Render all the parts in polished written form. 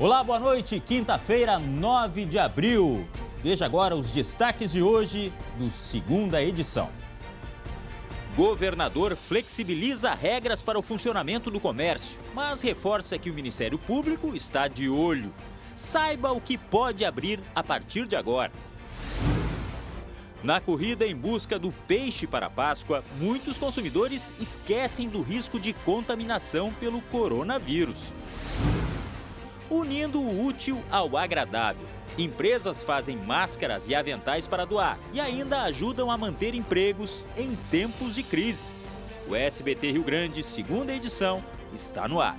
Olá, boa noite. Quinta-feira, 9 de abril. Veja agora os destaques de hoje do segunda edição. Governador flexibiliza regras para o funcionamento do comércio, mas reforça que o Ministério Público está de olho. Saiba o que pode abrir a partir de agora. Na corrida em busca do peixe para a Páscoa, muitos consumidores esquecem do risco de contaminação pelo coronavírus. Unindo o útil ao agradável. Empresas fazem máscaras e aventais para doar e ainda ajudam a manter empregos em tempos de crise. O SBT Rio Grande, segunda edição, está no ar.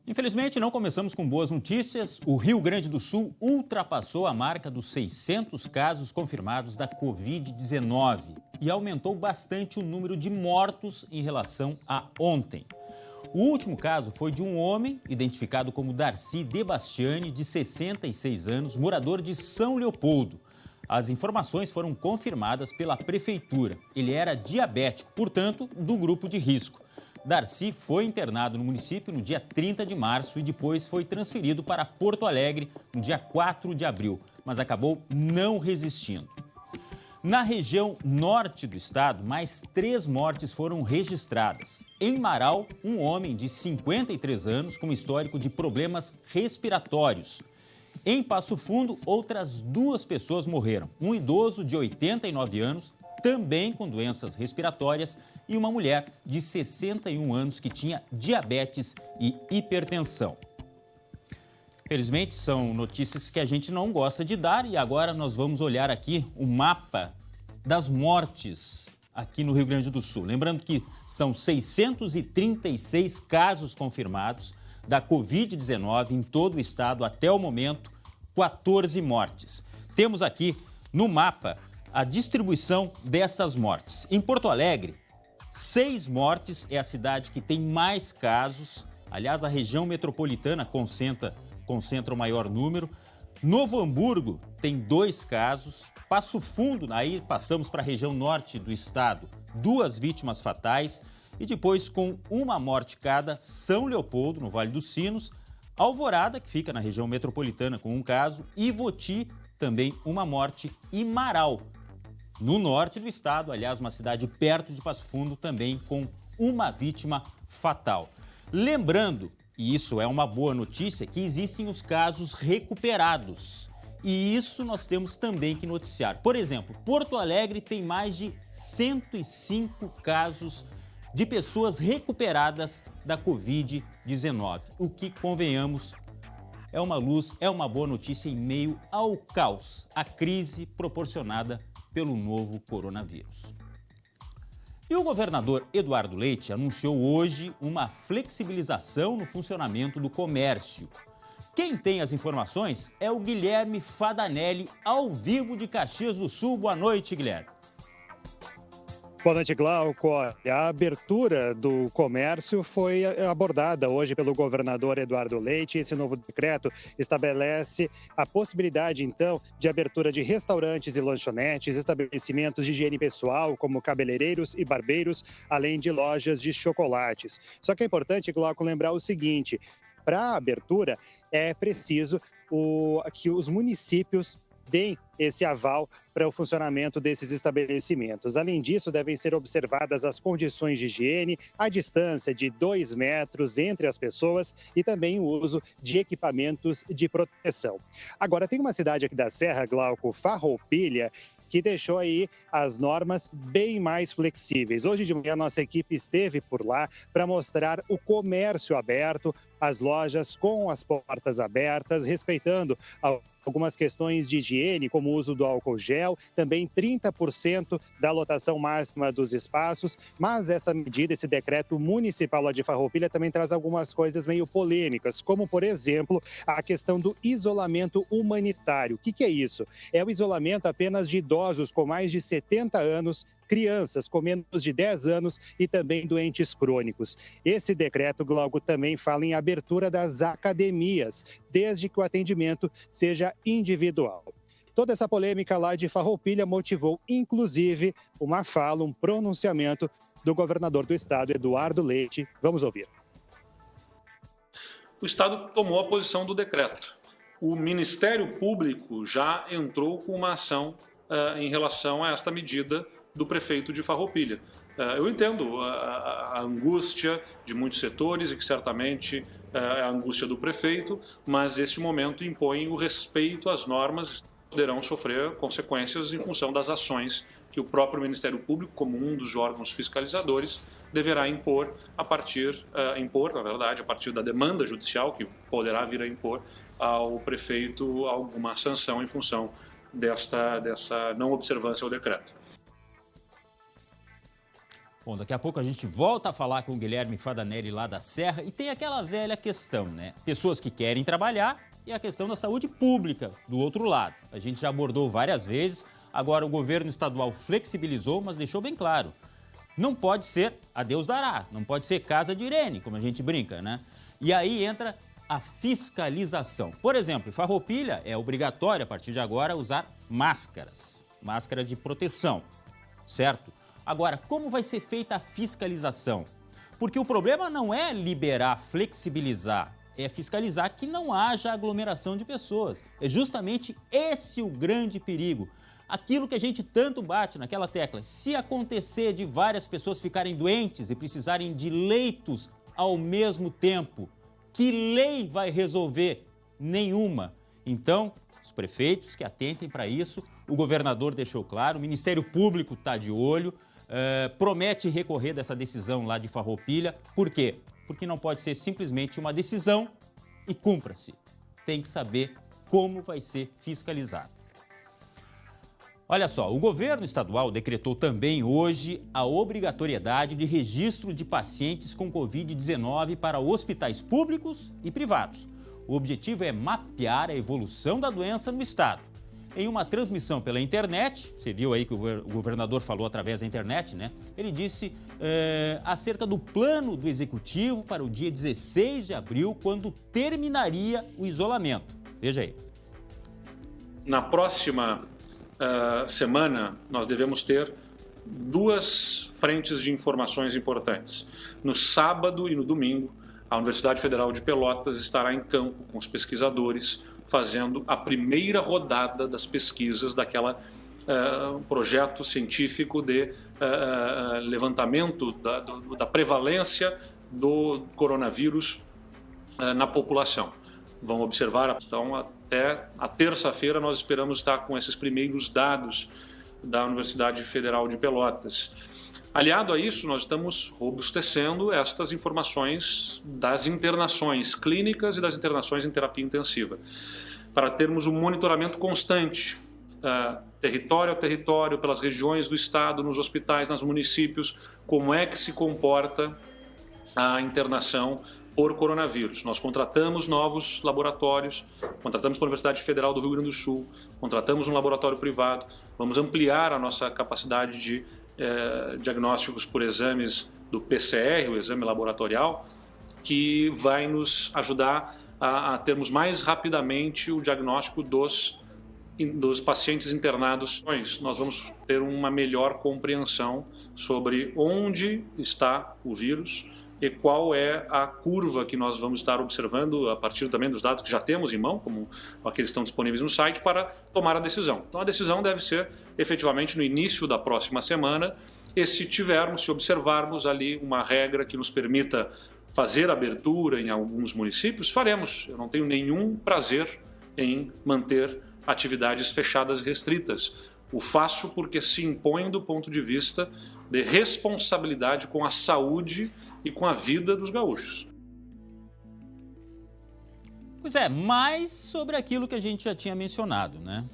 Infelizmente, não começamos com boas notícias. O Rio Grande do Sul ultrapassou a marca dos 600 casos confirmados da Covid-19 e aumentou bastante o número de mortos em relação a ontem. O último caso foi de um homem identificado como Darcy De Bastiani, de 66 anos, morador de São Leopoldo. As informações foram confirmadas pela prefeitura. Ele era diabético, portanto, do grupo de risco. Darcy foi internado no município no dia 30 de março e depois foi transferido para Porto Alegre no dia 4 de abril, mas acabou não resistindo. Na região norte do estado, mais 3 mortes foram registradas. Em Marau, um homem de 53 anos com histórico de problemas respiratórios. Em Passo Fundo, outras 2 pessoas morreram. Um idoso de 89 anos, também com doenças respiratórias, e uma mulher de 61 anos que tinha diabetes e hipertensão. Felizmente, são notícias que a gente não gosta de dar e agora nós vamos olhar aqui o mapa das mortes aqui no Rio Grande do Sul. Lembrando que são 636 casos confirmados da Covid-19 em todo o estado até o momento, 14 mortes. Temos aqui no mapa a distribuição dessas mortes. Em Porto Alegre, 6 mortes, é a cidade que tem mais casos. Aliás, a região metropolitana concentra o maior número. Novo Hamburgo tem 2 casos. Passo Fundo, aí passamos para a região norte do estado, 2 vítimas fatais. E depois, com uma morte cada, São Leopoldo, no Vale dos Sinos. Alvorada, que fica na região metropolitana, com um caso. Ivoti, também uma morte. E Marau, no norte do estado, aliás, uma cidade perto de Passo Fundo, também com uma vítima fatal. Lembrando, e isso é uma boa notícia, que existem os casos recuperados. E isso nós temos também que noticiar. Por exemplo, Porto Alegre tem mais de 105 casos de pessoas recuperadas da Covid-19. O que, convenhamos, é uma luz, é uma boa notícia em meio ao caos, à crise proporcionada pelo novo coronavírus. E o governador Eduardo Leite anunciou hoje uma flexibilização no funcionamento do comércio. Quem tem as informações é o Guilherme Fadanelli, ao vivo de Caxias do Sul. Boa noite, Guilherme. Boa noite, Glauco. A abertura do comércio foi abordada hoje pelo governador Eduardo Leite. Esse novo decreto estabelece a possibilidade, então, de abertura de restaurantes e lanchonetes, estabelecimentos de higiene pessoal, como cabeleireiros e barbeiros, além de lojas de chocolates. Só que é importante, Glauco, lembrar o seguinte: para a abertura é preciso que os municípios deem esse aval para o funcionamento desses estabelecimentos. Além disso, devem ser observadas as condições de higiene, a distância de 2 metros entre as pessoas e também o uso de equipamentos de proteção. Agora, tem uma cidade aqui da Serra, Glauco, Farroupilha, que deixou aí as normas bem mais flexíveis. Hoje de manhã, nossa equipe esteve por lá para mostrar o comércio aberto, as lojas com as portas abertas, respeitando algumas questões de higiene, como o uso do álcool gel, também 30% da lotação máxima dos espaços, mas essa medida, esse decreto municipal lá de Farroupilha também traz algumas coisas meio polêmicas, como, por exemplo, a questão do isolamento humanitário. O que é isso? É o isolamento apenas de idosos com mais de 70 anos, crianças com menos de 10 anos e também doentes crônicos. Esse decreto, Glauco, também fala em abertura das academias, desde que o atendimento seja individual. Toda essa polêmica lá de Farroupilha motivou, inclusive, uma fala, um pronunciamento do governador do estado, Eduardo Leite. Vamos ouvir. O estado tomou a posição do decreto. O Ministério Público já entrou com uma ação em relação a esta medida do prefeito de Farroupilha. Eu entendo a angústia de muitos setores e que certamente é a angústia do prefeito, mas este momento impõe o respeito às normas que poderão sofrer consequências em função das ações que o próprio Ministério Público, como um dos órgãos fiscalizadores, deverá impor a partir da demanda judicial que poderá vir a impor ao prefeito alguma sanção em função dessa não observância ao decreto. Bom, daqui a pouco a gente volta a falar com o Guilherme Fadanelli lá da Serra e tem aquela velha questão, né? Pessoas que querem trabalhar e a questão da saúde pública do outro lado. A gente já abordou várias vezes, agora o governo estadual flexibilizou, mas deixou bem claro. Não pode ser a Deus dará, não pode ser casa de Irene, como a gente brinca, né? E aí entra a fiscalização. Por exemplo, em Farroupilha é obrigatório a partir de agora usar máscaras de proteção, certo? Agora, como vai ser feita a fiscalização? Porque o problema não é liberar, flexibilizar, é fiscalizar que não haja aglomeração de pessoas. É justamente esse o grande perigo. Aquilo que a gente tanto bate naquela tecla, se acontecer de várias pessoas ficarem doentes e precisarem de leitos ao mesmo tempo, que lei vai resolver? Nenhuma. Então, os prefeitos que atentem para isso, o governador deixou claro, o Ministério Público está de olho, promete recorrer dessa decisão lá de Farroupilha. Por quê? Porque não pode ser simplesmente uma decisão e cumpra-se. Tem que saber como vai ser fiscalizado. Olha só, o governo estadual decretou também hoje a obrigatoriedade de registro de pacientes com Covid-19 para hospitais públicos e privados. O objetivo é mapear a evolução da doença no estado. Em uma transmissão pela internet, você viu aí que o governador falou através da internet, né? Ele disse acerca do plano do executivo para o dia 16 de abril, quando terminaria o isolamento. Veja aí. Na próxima semana, nós devemos ter duas frentes de informações importantes. No sábado e no domingo, a Universidade Federal de Pelotas estará em campo com os pesquisadores, fazendo a primeira rodada das pesquisas daquela projeto científico de levantamento da prevalência do coronavírus na população. Vão observar, então, até a terça-feira nós esperamos estar com esses primeiros dados da Universidade Federal de Pelotas. Aliado a isso, nós estamos robustecendo estas informações das internações clínicas e das internações em terapia intensiva, para termos um monitoramento constante, território a território, pelas regiões do estado, nos hospitais, nos municípios, como é que se comporta a internação por coronavírus. Nós contratamos novos laboratórios, contratamos com a Universidade Federal do Rio Grande do Sul, contratamos um laboratório privado, vamos ampliar a nossa capacidade de diagnósticos por exames do PCR, o exame laboratorial, que vai nos ajudar a termos mais rapidamente o diagnóstico dos pacientes internados. Nós vamos ter uma melhor compreensão sobre onde está o vírus e qual é a curva que nós vamos estar observando a partir também dos dados que já temos em mão, como aqueles que estão disponíveis no site, para tomar a decisão. Então a decisão deve ser efetivamente no início da próxima semana, e se observarmos ali uma regra que nos permita fazer abertura em alguns municípios, faremos. Eu não tenho nenhum prazer em manter atividades fechadas e restritas. O faço porque se impõe do ponto de vista de responsabilidade com a saúde e com a vida dos gaúchos. Pois é, mais sobre aquilo que a gente já tinha mencionado, né?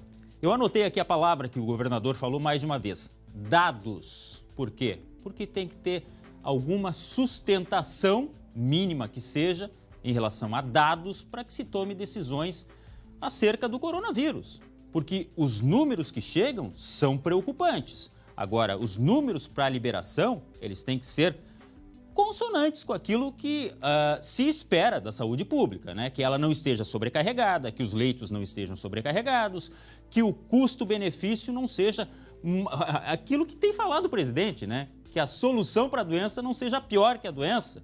Eu anotei aqui a palavra que o governador falou mais de uma vez, dados. Por quê? Porque tem que ter alguma sustentação, mínima que seja, em relação a dados para que se tome decisões acerca do coronavírus. Porque os números que chegam são preocupantes. Agora, os números para a liberação, eles têm que ser consonantes com aquilo que se espera da saúde pública, né? Que ela não esteja sobrecarregada, que os leitos não estejam sobrecarregados, que o custo-benefício não seja aquilo que tem falado o presidente, né? Que a solução para a doença não seja pior que a doença.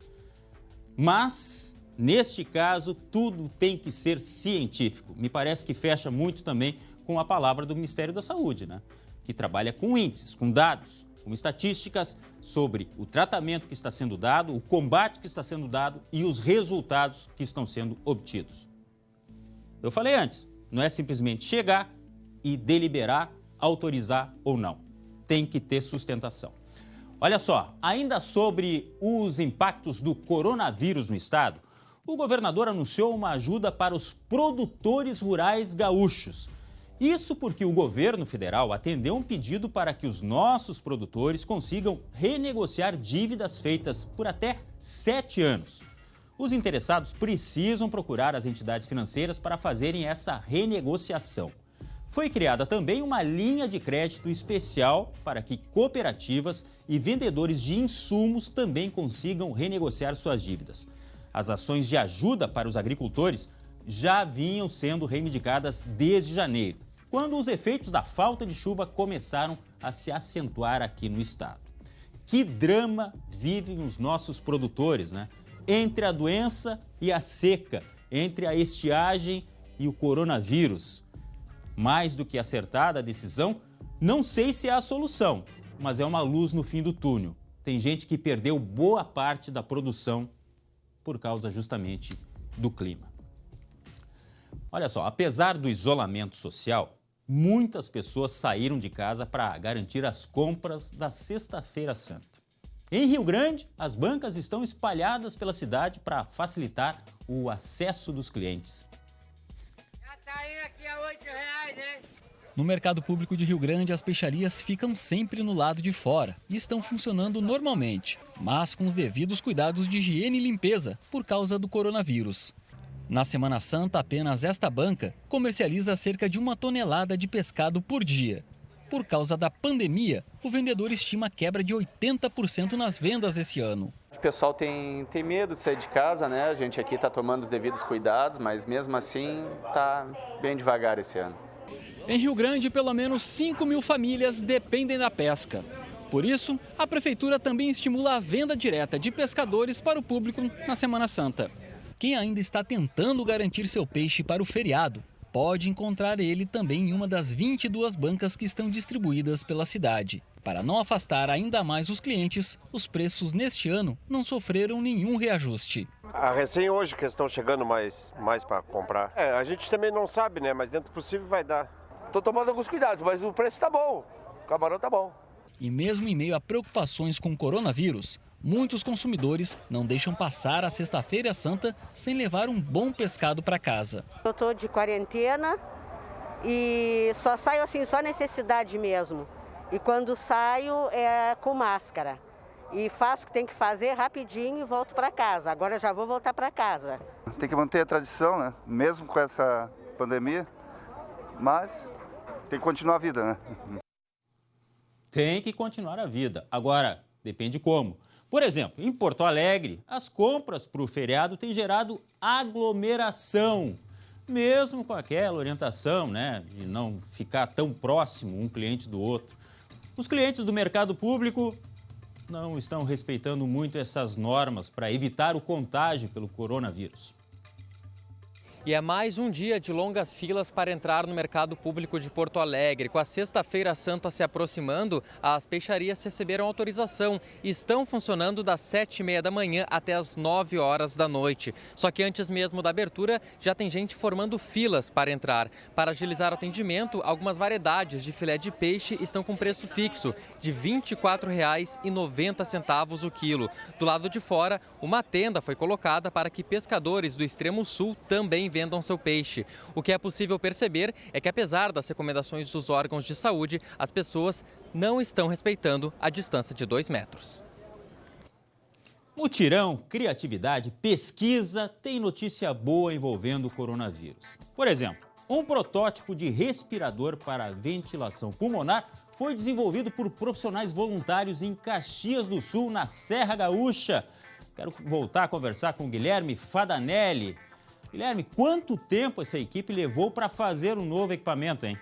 Mas, neste caso, tudo tem que ser científico. Me parece que fecha muito também com a palavra do Ministério da Saúde, né? Que trabalha com índices, com dados, com estatísticas sobre o tratamento que está sendo dado, o combate que está sendo dado e os resultados que estão sendo obtidos. Eu falei antes, não é simplesmente chegar e deliberar, autorizar ou não. Tem que ter sustentação. Olha só, ainda sobre os impactos do coronavírus no estado, o governador anunciou uma ajuda para os produtores rurais gaúchos. Isso porque o governo federal atendeu um pedido para que os nossos produtores consigam renegociar dívidas feitas por até 7 anos. Os interessados precisam procurar as entidades financeiras para fazerem essa renegociação. Foi criada também uma linha de crédito especial para que cooperativas e vendedores de insumos também consigam renegociar suas dívidas. As ações de ajuda para os agricultores já vinham sendo reivindicadas desde janeiro, quando os efeitos da falta de chuva começaram a se acentuar aqui no estado. Que drama vivem os nossos produtores, né? Entre a doença e a seca, entre a estiagem e o coronavírus. Mais do que acertada a decisão, não sei se é a solução, mas é uma luz no fim do túnel. Tem gente que perdeu boa parte da produção por causa justamente do clima. Olha só, apesar do isolamento social, muitas pessoas saíram de casa para garantir as compras da Sexta-feira Santa. Em Rio Grande, as bancas estão espalhadas pela cidade para facilitar o acesso dos clientes. Já tá aí aqui a R$8, né? No mercado público de Rio Grande, as peixarias ficam sempre no lado de fora e estão funcionando normalmente, mas com os devidos cuidados de higiene e limpeza por causa do coronavírus. Na Semana Santa, apenas esta banca comercializa cerca de 1 tonelada de pescado por dia. Por causa da pandemia, o vendedor estima quebra de 80% nas vendas esse ano. O pessoal tem medo de sair de casa, né? A gente aqui está tomando os devidos cuidados, mas mesmo assim está bem devagar esse ano. Em Rio Grande, pelo menos 5.000 famílias dependem da pesca. Por isso, a prefeitura também estimula a venda direta de pescadores para o público na Semana Santa. Quem ainda está tentando garantir seu peixe para o feriado, pode encontrar ele também em uma das 22 bancas que estão distribuídas pela cidade. Para não afastar ainda mais os clientes, os preços neste ano não sofreram nenhum reajuste. Recém hoje que estão chegando mais para comprar. A gente também não sabe, né? Mas dentro do possível vai dar. Estou tomando alguns cuidados, mas o preço está bom. O camarão está bom. E mesmo em meio a preocupações com o coronavírus, muitos consumidores não deixam passar a Sexta-feira Santa sem levar um bom pescado para casa. Eu estou de quarentena e só saio assim, só necessidade mesmo. E quando saio é com máscara. E faço o que tem que fazer rapidinho e volto para casa. Agora já vou voltar para casa. Tem que manter a tradição, né? Mesmo com essa pandemia, mas tem que continuar a vida, né? Tem que continuar a vida. Agora, depende como. Por exemplo, em Porto Alegre, as compras para o feriado têm gerado aglomeração. Mesmo com aquela orientação, né, de não ficar tão próximo um cliente do outro. Os clientes do mercado público não estão respeitando muito essas normas para evitar o contágio pelo coronavírus. E é mais um dia de longas filas para entrar no mercado público de Porto Alegre. Com a Sexta-feira Santa se aproximando, as peixarias receberam autorização e estão funcionando das 7h30 da manhã até as 9 horas da noite. Só que antes mesmo da abertura, já tem gente formando filas para entrar. Para agilizar o atendimento, algumas variedades de filé de peixe estão com preço fixo de R$ 24,90 o quilo. Do lado de fora, uma tenda foi colocada para que pescadores do extremo sul também também vendam seu peixe. O que é possível perceber é que, apesar das recomendações dos órgãos de saúde, as pessoas não estão respeitando a distância de 2 metros. Mutirão, criatividade, pesquisa, tem notícia boa envolvendo o coronavírus. Por exemplo, um protótipo de respirador para ventilação pulmonar foi desenvolvido por profissionais voluntários em Caxias do Sul, na Serra Gaúcha. Quero voltar a conversar com o Guilherme Fadanelli. Guilherme, quanto tempo essa equipe levou para fazer um novo equipamento, hein?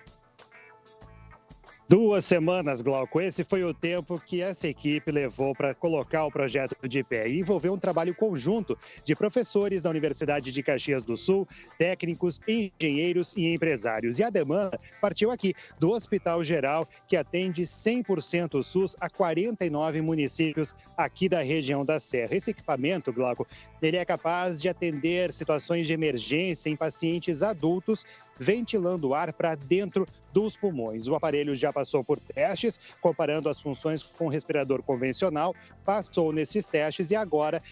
2 semanas, Glauco. Esse foi o tempo que essa equipe levou para colocar o projeto de pé. E envolveu um trabalho conjunto de professores da Universidade de Caxias do Sul, técnicos, engenheiros e empresários. E a demanda partiu aqui, do Hospital Geral, que atende 100% o SUS a 49 municípios aqui da região da Serra. Esse equipamento, Glauco, ele é capaz de atender situações de emergência em pacientes adultos, ventilando o ar para dentro dos pulmões. O aparelho já passou por testes, comparando as funções com o respirador convencional, passou nesses testes e agora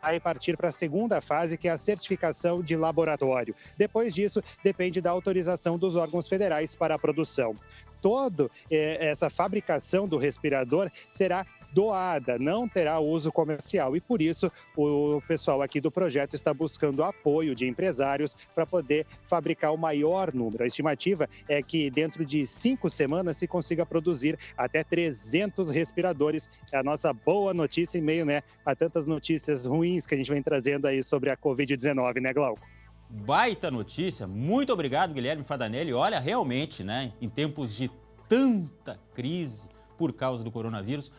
vai partir para a segunda fase, que é a certificação de laboratório. Depois disso, depende da autorização dos órgãos federais para a produção. Toda essa fabricação do respirador será doada, não terá uso comercial e por isso o pessoal aqui do projeto está buscando apoio de empresários para poder fabricar o maior número. A estimativa é que dentro de 5 semanas se consiga produzir até 300 respiradores. É a nossa boa notícia em meio, a tantas notícias ruins que a gente vem trazendo aí sobre a Covid-19, né, Glauco? Baita notícia, muito obrigado, Guilherme Fadanelli. Olha, realmente, em tempos de tanta crise por causa do coronavírus,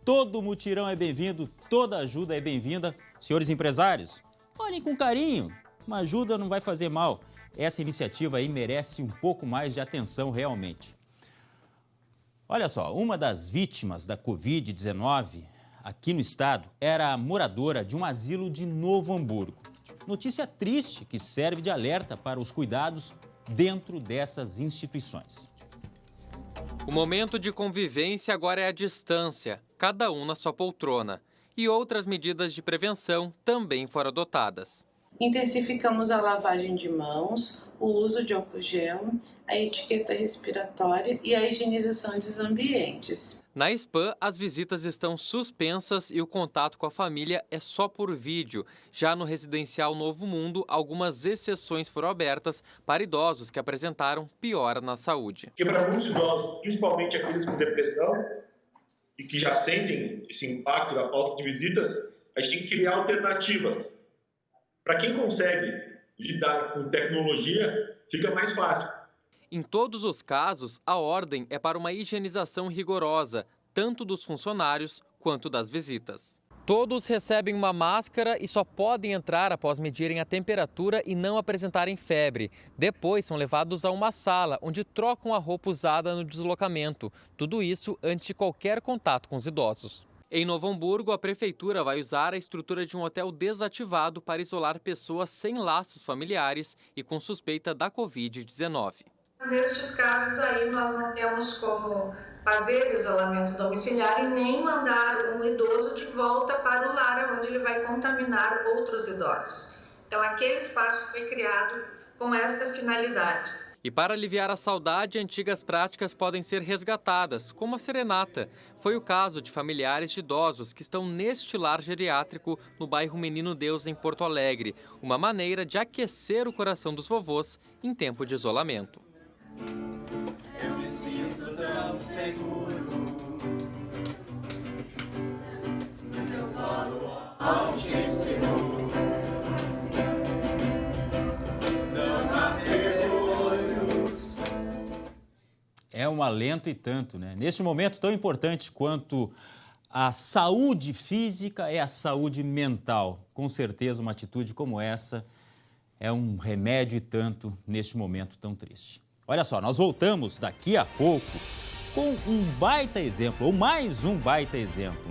todo mutirão é bem-vindo, toda ajuda é bem-vinda. Senhores empresários, olhem com carinho, uma ajuda não vai fazer mal. Essa iniciativa aí merece um pouco mais de atenção realmente. Olha só, uma das vítimas da Covid-19 aqui no estado era a moradora de um asilo de Novo Hamburgo. Notícia triste que serve de alerta para os cuidados dentro dessas instituições. O momento de convivência agora é a distância, cada um na sua poltrona. E outras medidas de prevenção também foram adotadas. Intensificamos a lavagem de mãos, o uso de álcool gel, a etiqueta respiratória e a higienização dos ambientes. Na SPAM, as visitas estão suspensas e o contato com a família é só por vídeo. Já no residencial Novo Mundo, algumas exceções foram abertas para idosos que apresentaram piora na saúde. Porque para muitos idosos, principalmente aqueles com depressão e que já sentem esse impacto da falta de visitas, a gente tem que criar alternativas. Para quem consegue lidar com tecnologia, fica mais fácil. Em todos os casos, a ordem é para uma higienização rigorosa, tanto dos funcionários quanto das visitas. Todos recebem uma máscara e só podem entrar após medirem a temperatura e não apresentarem febre. Depois são levados a uma sala, onde trocam a roupa usada no deslocamento. Tudo isso antes de qualquer contato com os idosos. Em Novo Hamburgo, a prefeitura vai usar a estrutura de um hotel desativado para isolar pessoas sem laços familiares e com suspeita da Covid-19. Nestes casos aí nós não temos como fazer isolamento domiciliar e nem mandar um idoso de volta para o lar onde ele vai contaminar outros idosos. Então aquele espaço foi criado com esta finalidade. E para aliviar a saudade, antigas práticas podem ser resgatadas, como a serenata. Foi o caso de familiares de idosos que estão neste lar geriátrico no bairro Menino Deus, em Porto Alegre. Uma maneira de aquecer o coração dos vovôs em tempo de isolamento. Eu me sinto tão seguro no teu colo altíssimo. É um alento e tanto, Neste momento tão importante quanto a saúde física é a saúde mental. Com certeza uma atitude como essa é um remédio e tanto neste momento tão triste. Olha só, nós voltamos daqui a pouco com um baita exemplo, ou mais um baita exemplo,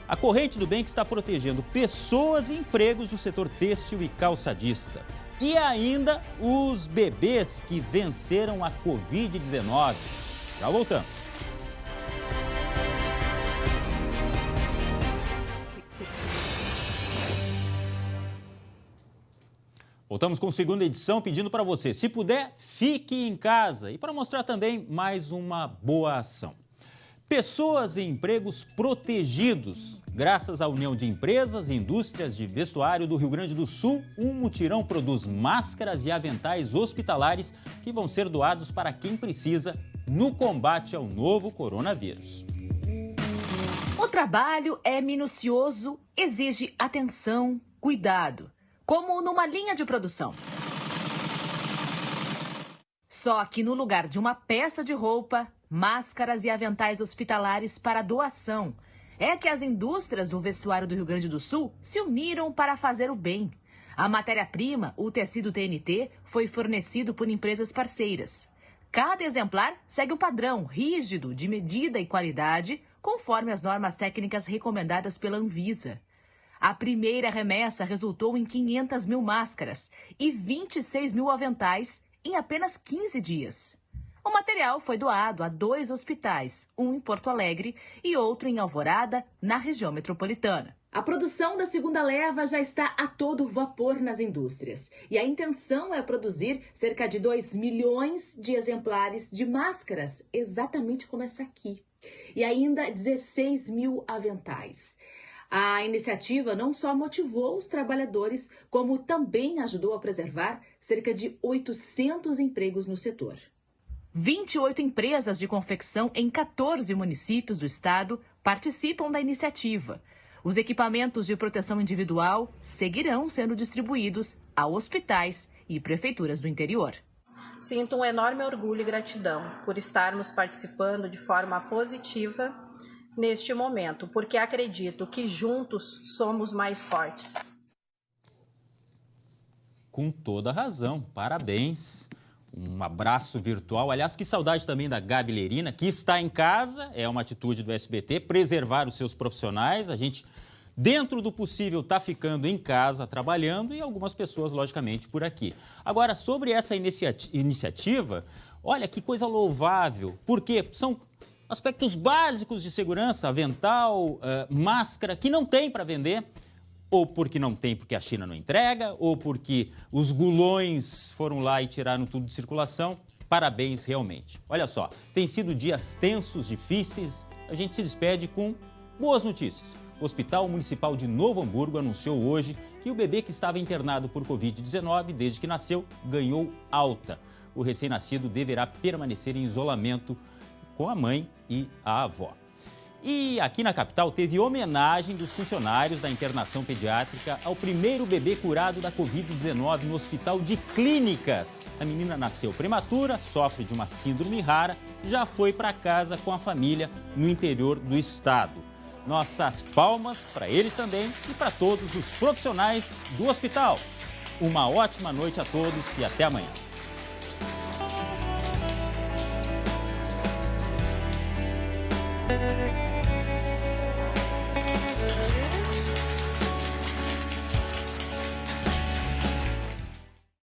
A corrente do bem que está protegendo pessoas e empregos do setor têxtil e calçadista. E ainda os bebês que venceram a Covid-19. Já voltamos. Voltamos com a segunda edição pedindo para você, se puder, fique em casa. E para mostrar também mais uma boa ação. Pessoas em empregos protegidos. Graças à União de Empresas e Indústrias de Vestuário do Rio Grande do Sul, um mutirão produz máscaras e aventais hospitalares que vão ser doados para quem precisa no combate ao novo coronavírus. O trabalho é minucioso, exige atenção, cuidado, como numa linha de produção. Só que no lugar de uma peça de roupa, máscaras e aventais hospitalares para doação, é que as indústrias do vestuário do Rio Grande do Sul se uniram para fazer o bem. A matéria-prima, o tecido TNT, foi fornecido por empresas parceiras. Cada exemplar segue um padrão rígido de medida e qualidade, conforme as normas técnicas recomendadas pela Anvisa. A primeira remessa resultou em 500 mil máscaras e 26 mil aventais em apenas 15 dias. O material foi doado a 2 hospitais, um em Porto Alegre e outro em Alvorada, na região metropolitana. A produção da segunda leva já está a todo vapor nas indústrias. E a intenção é produzir cerca de 2 milhões de exemplares de máscaras, exatamente como essa aqui. E ainda 16 mil aventais. A iniciativa não só motivou os trabalhadores, como também ajudou a preservar cerca de 800 empregos no setor. 28 empresas de confecção em 14 municípios do estado participam da iniciativa. Os equipamentos de proteção individual seguirão sendo distribuídos a hospitais e prefeituras do interior. Sinto um enorme orgulho e gratidão por estarmos participando de forma positiva neste momento, porque acredito que juntos somos mais fortes. Com toda razão, parabéns. Um abraço virtual. Aliás, que saudade também da Gabi Lerina, que está em casa, é uma atitude do SBT, preservar os seus profissionais. A gente, dentro do possível, está ficando em casa, trabalhando, e algumas pessoas, logicamente, por aqui. Agora, sobre essa iniciativa, olha que coisa louvável, porque são aspectos básicos de segurança, avental, máscara, que não tem para vender. Ou porque não tem, porque a China não entrega, ou porque os gulões foram lá e tiraram tudo de circulação. Parabéns, realmente. Olha só, tem sido dias tensos, difíceis. A gente se despede com boas notícias. O Hospital Municipal de Novo Hamburgo anunciou hoje que o bebê que estava internado por Covid-19 desde que nasceu ganhou alta. O recém-nascido deverá permanecer em isolamento com a mãe e a avó. E aqui na capital teve homenagem dos funcionários da internação pediátrica ao primeiro bebê curado da Covid-19 no Hospital de Clínicas. A menina nasceu prematura, sofre de uma síndrome rara, já foi para casa com a família no interior do estado. Nossas palmas para eles também e para todos os profissionais do hospital. Uma ótima noite a todos e até amanhã.